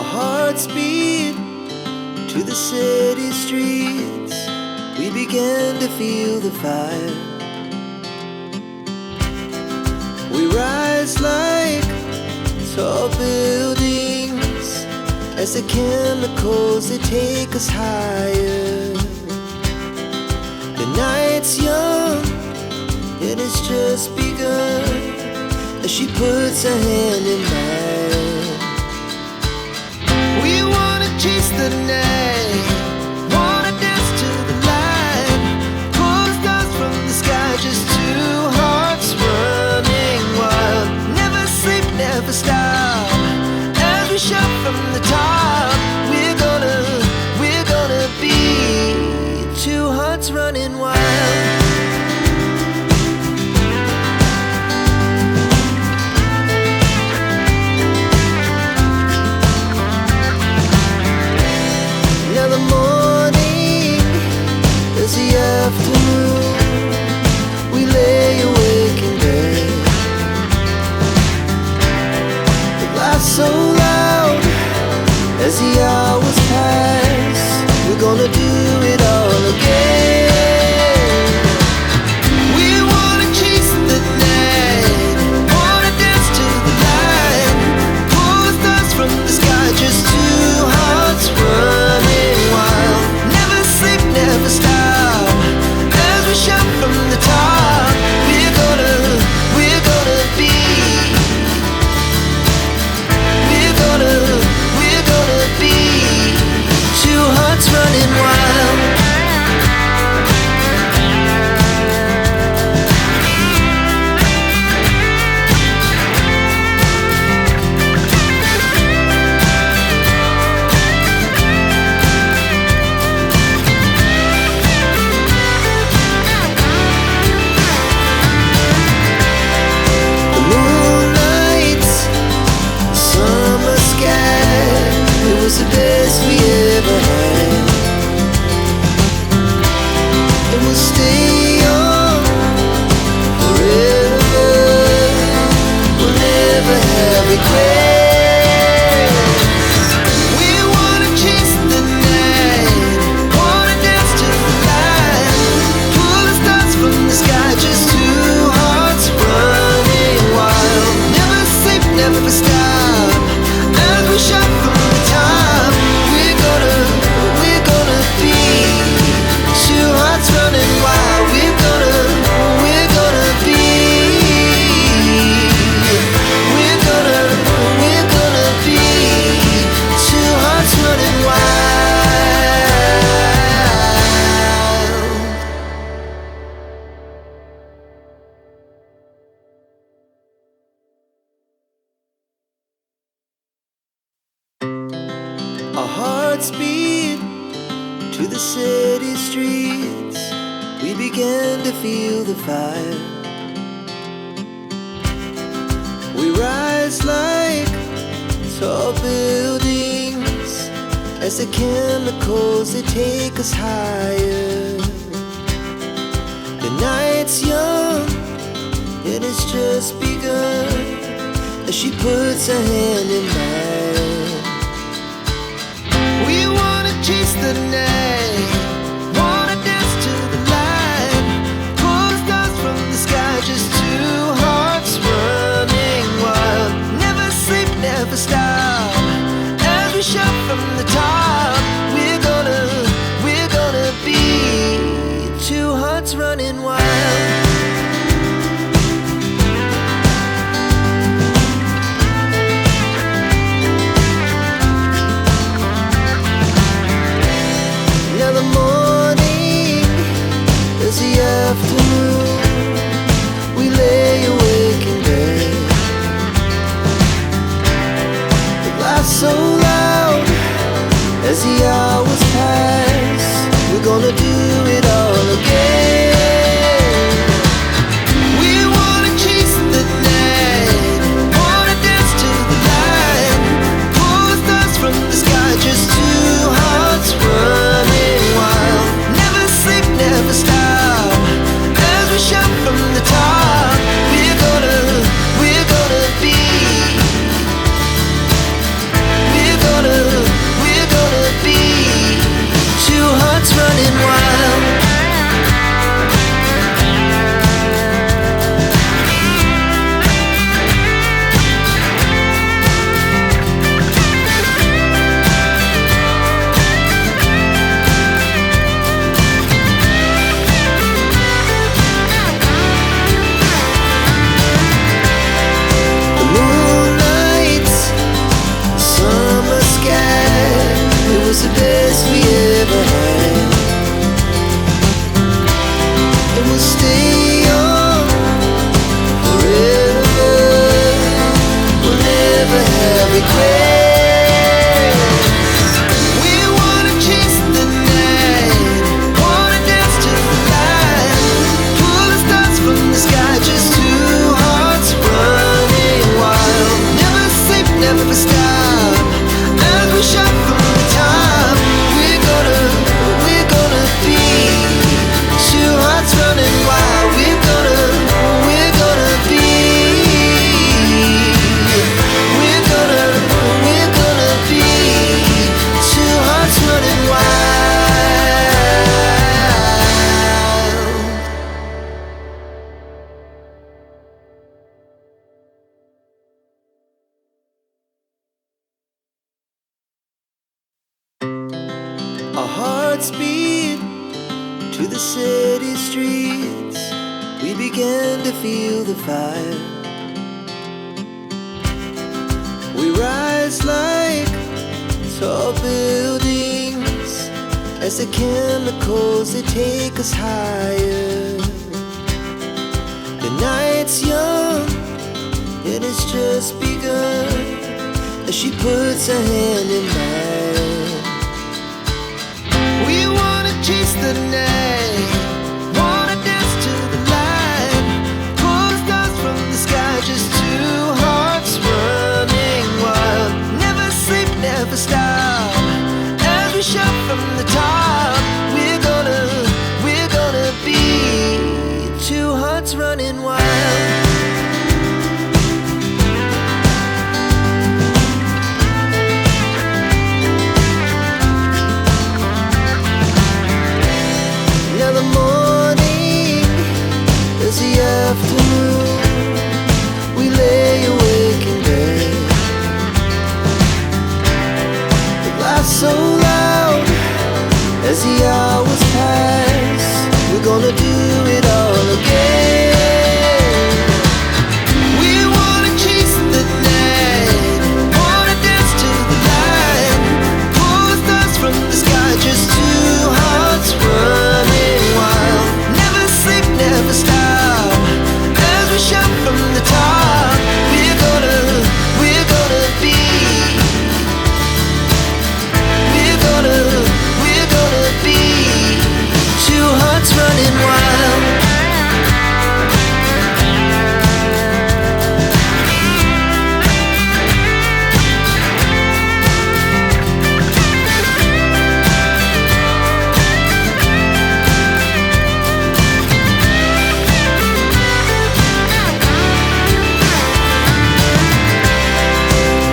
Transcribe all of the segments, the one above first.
Our hearts beat to the city streets. We began to feel the fire. We rise like tall buildings as the chemicals, they take us higher. The night's young, it has just begun, as she puts her hand in mine. We wanna chase the night, wanna dance to the light, pull the stars from the sky, just two hearts running wild. Never sleep, never stop, as we shout from the top. We're gonna be two hearts running wild. Now the morning is the afternoon. We lay awake in bed. The laughs so loud as the hours pass. We're gonna do it all again. We wanna chase the night, wanna dance to the light, pull the stars from the sky, just two hearts running wild. Never sleep, never stop, as we shout from the top. We're gonna be, we're gonna be two hearts running wild. The moonlight, summer sky, it was the best we ever had. And we'll stay on forever. We'll never have regrets. We wanna chase the night, wanna dance to the light, pull the stars from the sky, just two hearts running wild. Never sleep, never stop, as we shout from the top. We're gonna be two hearts running wild. We're gonna be, we're gonna be two hearts running wild. Our hearts beat to the city streets. We began to feel the fire. We rise like tall buildings as the chemicals, they take us higher. The night's young, it has just begun, as she puts her hand in mine. We wanna chase the night, wanna dance to the light, pull the stars from the sky, just two hearts running wild. Never sleep, never stop, as we shout from the top. We're gonna be two hearts running wild. Now the morning is the afternoon. We lay awake in bed. The laughs so loud as the hours pass. We're gonna do it all again. We wanna chase the night, wanna dance to the light, pull the stars from the sky, just two hearts running wild. Never sleep, never stop, as we shout from the top. We're gonna be, we're gonna stop as we shout from the top. We're gonna be two hearts running wild. We're gonna be. We're gonna be two hearts running wild. Our hearts beat to the city streets. We began to feel the fire. We rise like tall buildings as the chemicals, they take us higher. The night's young and it's just begun as she puts her hand in mine. We wanna chase the night, wanna dance to the light, pull the stars from the sky, just two hearts running wild. Never sleep, never stop as we shout from the top. We're gonna be two hearts running wild. Now the morning is the afternoon. We lay awake in bed. The laughs so loud as the hours pass. We're gonna do it all again. We wanna chase the night, wanna dance to the light, pull the stars from the sky, just two hearts running wild. Never sleep, never stop as we shout from the top. We're gonna be. We're gonna be two hearts running wild.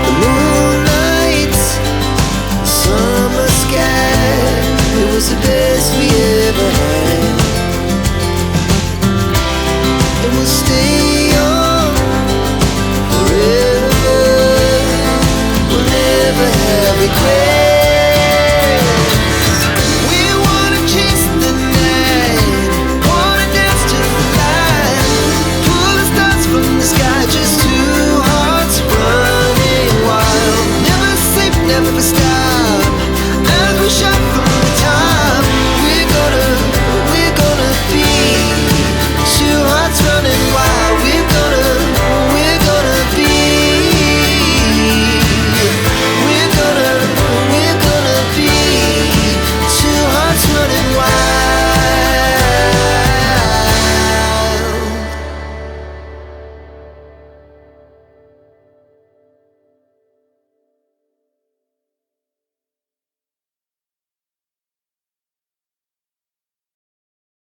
The moonlight, summer sky, it was the best we ever had. And we'll stay young forever. We'll never have regrets.